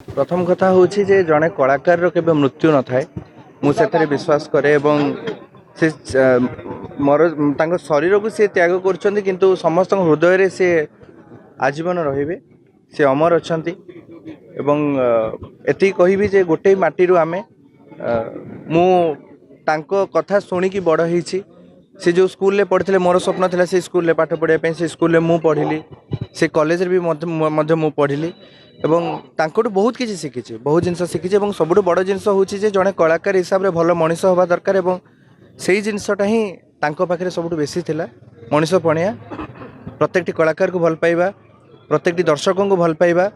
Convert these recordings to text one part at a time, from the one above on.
प्रथम कथा हूँ जे जड़े कलाकार केवे मृत्यु न थाए मुझे विश्वास करे एवं से मोर शरीर को सी त्याग कर किंतु समस्त हृदय से आजीवन रे से अमर अच्छा एवं एति कहबी जे गोटे माटी आम मु कथा शुणिकी बड़ होती से जो स्कूल पढ़ते मोर स्वप्न था से स्कूल पाठ पढ़ाई से स्कूल मु पढ़ी से कॉलेज भी मु पढ़ी एवं तांकोटू बहुत किसी शिखी बहुत जिन शिखी और सबुठ बड़ जिनस हूँ जड़े कलाकार हिसाब से भल मनीष हवा दरकार एवं से जिनसटा ही पाखे सब बेसी थिला मनीष पणिया प्रत्येकटी कलाकार को भल पाइबा प्रत्येकटी दर्शकों को भल पाइबा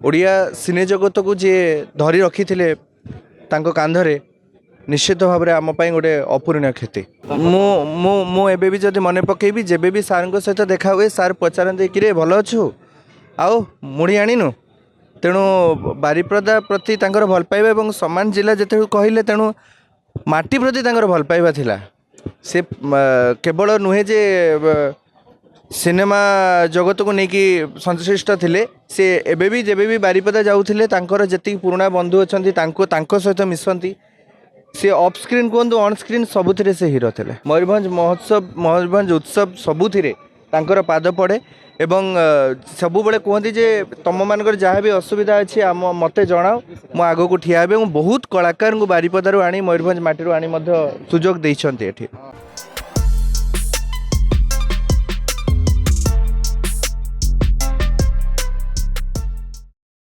ओडिया सिने जगत को जी धरी रखी थे कांधरे निश्चित भाव में आम गोटे अपूरणीय क्षति मुझे भी जब मन पकेबी जब भी सार सहित देखा हुए सार पचारते कि भल अच्छु आओ मुड़ी आणीनु तेणु बारिपदा प्रति भल पाइबा एवं सम्मान जिला जिते कहले तेणु माटी प्रति भल पाइबा थिला से केवल नुहे जे सिनेमा जगत को लेकिन संश्लिष्ट थिले से एबे भी जेबे भी बारिपदा जाउथिले तांकर जति पुराना बंधु अछंती तांको सहित मिसंती से ऑफ स्क्रीन कहतु ऑन स्क्रीन सबुथिरे से हीरो थे मयूरभंज महोत्सव मयूरभंज उत्सव सबुथिरे तांकर पाद पड़े एवं सबुबले कहती जे तुम मानकर जहाँ भी असुविधा अच्छी आम मते जनाओ मु आग को ठिया बहुत कलाकार को बारिपदारू आनी मयूरभंज माटी आनी सुजोग देइछंती एठी।